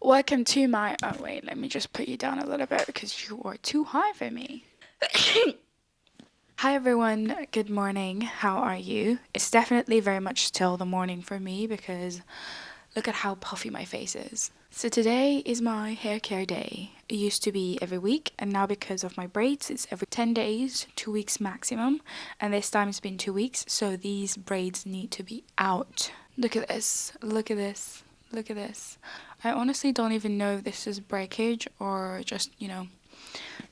Welcome to my, oh wait, let me just put you down a little bit because you are too high for me. Hi everyone, good morning, how are you? It's definitely very much still the morning for me because look at how puffy my face is. So today is my hair care day. It used to be every week, and now because of my braids it's every 10 days, 2 weeks maximum, and this time it's been 2 weeks, so these braids need to be out. Look at this, look at this, look at this. I honestly don't even know if this is breakage or just,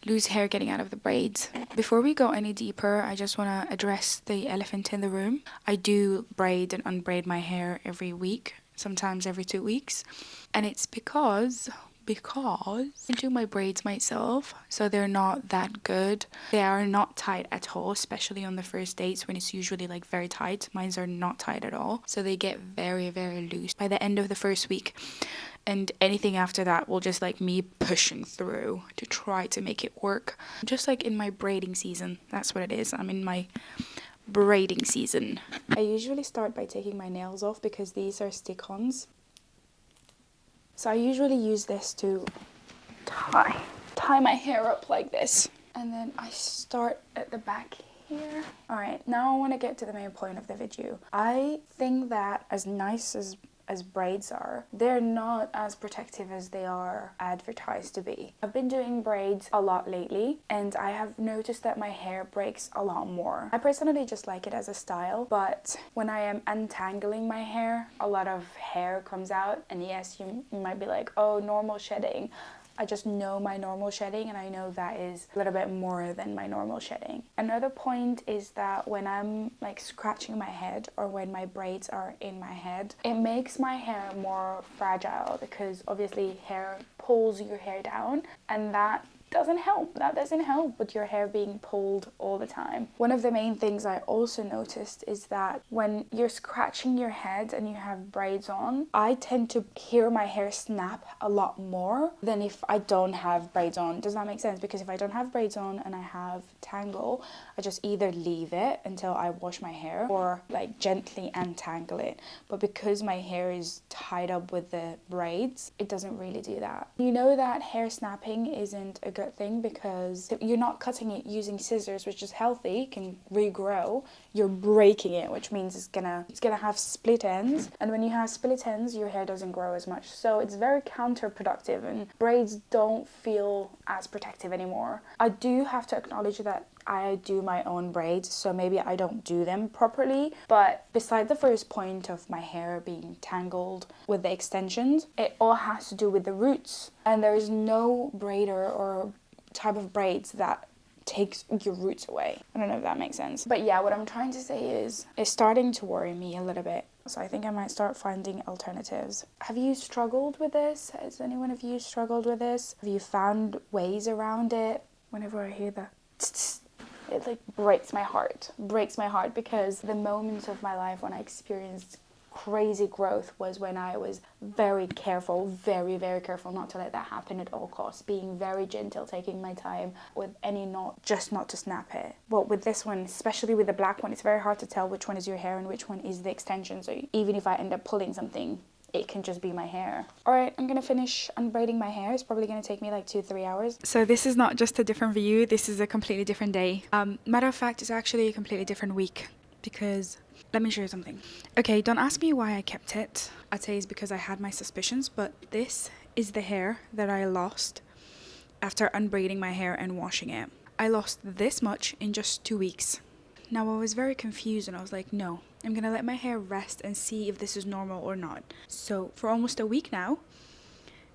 loose hair getting out of the braids. Before we go any deeper, I just want to address the elephant in the room. I do braid and unbraid my hair every week, sometimes every 2 weeks, and it's because I do my braids myself, so they're not that good. They are not tight at all, especially on the first dates when it's usually like very tight. Mine are not tight at all, so they get very, very loose by the end of the first week. And anything after that will just like me pushing through to try to make it work. Just like in my braiding season, that's what it is. I'm in my braiding season. I usually start by taking my nails off because these are stick-ons. So I usually use this to tie my hair up like this. And then I start at the back here. Alright, now I want to get to the main point of the video. I think that as nice as braids are, they're not as protective as they are advertised to be. I've been doing braids a lot lately and I have noticed that my hair breaks a lot more. I personally just like it as a style, but when I am untangling my hair, a lot of hair comes out, and yes, you might be like, oh, normal shedding. I just know my normal shedding, and I know that is a little bit more than my normal shedding. Another point is that when I'm like scratching my head or when my braids are in my head, it makes my hair more fragile because obviously hair pulls your hair down, and that doesn't help. That doesn't help with your hair being pulled all the time. One of the main things I also noticed is that when you're scratching your head and you have braids on, I tend to hear my hair snap a lot more than if I don't have braids on. Does that make sense? Because if I don't have braids on and I have tangle, I just either leave it until I wash my hair or like gently untangle it. But because my hair is tied up with the braids, it doesn't really do that. You know that hair snapping isn't a good thing because you're not cutting it using scissors, which is healthy, can regrow. You're breaking it, which means it's gonna have split ends, and when you have split ends your hair doesn't grow as much, so it's very counterproductive, and braids don't feel as protective anymore. I do have to acknowledge that I do my own braids, so maybe I don't do them properly, but beside the first point of my hair being tangled with the extensions, it all has to do with the roots, and there is no braider or type of braids that takes your roots away. I don't know if that makes sense, but yeah, what I'm trying to say is it's starting to worry me a little bit, so I think I might start finding alternatives. Have you struggled with this? Has anyone of you struggled with this? Have you found ways around it? Whenever I hear that, it like breaks my heart because the moments of my life when I experienced crazy growth was when I was very careful, very, very careful not to let that happen at all costs, being very gentle, taking my time with any knot, just not to snap it. But with this one, especially with the black one, it's very hard to tell which one is your hair and which one is the extension, so even if I end up pulling something, it can just be my hair. Alright, I'm gonna finish unbraiding my hair. It's probably gonna take me like 2-3 hours. So this is not just a different view, this is a completely different day. Matter of fact, it's actually a completely different week because let me show you something. Okay, don't ask me why I kept it. I'd say it's because I had my suspicions, but this is the hair that I lost after unbraiding my hair and washing it. I lost this much in just 2 weeks. Now I was very confused and I was like, no, I'm gonna let my hair rest and see if this is normal or not. So for almost a week now,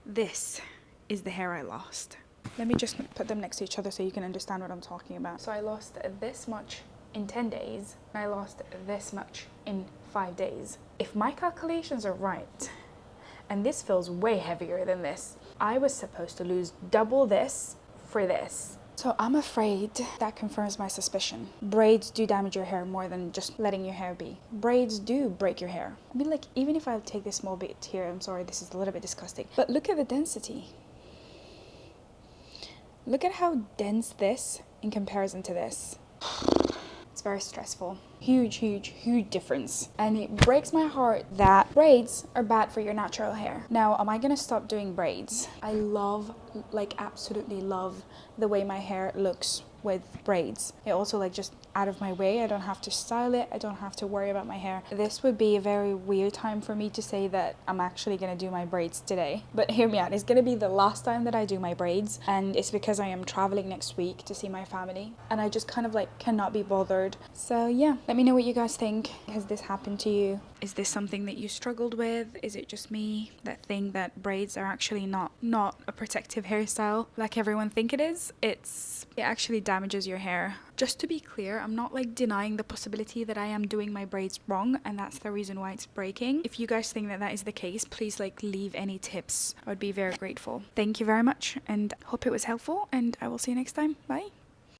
this is the hair I lost. Let me just put them next to each other so you can understand what I'm talking about. So I lost this much in 10 days and I lost this much in 5 days. If my calculations are right, and this feels way heavier than this, I was supposed to lose double this for this. So I'm afraid that confirms my suspicion. Braids do damage your hair more than just letting your hair be. Braids do break your hair. I mean, like, even if I take this small bit here, I'm sorry, this is a little bit disgusting, but look at the density. Look at how dense this in comparison to this. It's very stressful. huge difference. And it breaks my heart that braids are bad for your natural hair. Now, am I gonna stop doing braids? I love, like absolutely love the way my hair looks with braids. It also like just out of my way. I don't have to style it. I don't have to worry about my hair. This would be a very weird time for me to say that I'm actually gonna do my braids today. But hear me out. It's gonna be the last time that I do my braids, and it's because I am traveling next week to see my family, and I just kind of like cannot be bothered. So yeah, let me know what you guys think. Has this happened to you? Is this something that you struggled with? Is it just me that think that braids are actually not a protective hairstyle like everyone think it is? It actually damages your hair. Just to be clear, I'm not like denying the possibility that I am doing my braids wrong and that's the reason why it's breaking. If you guys think that that is the case, please like leave any tips. I would be very grateful. Thank you very much and hope it was helpful, and I will see you next time. Bye.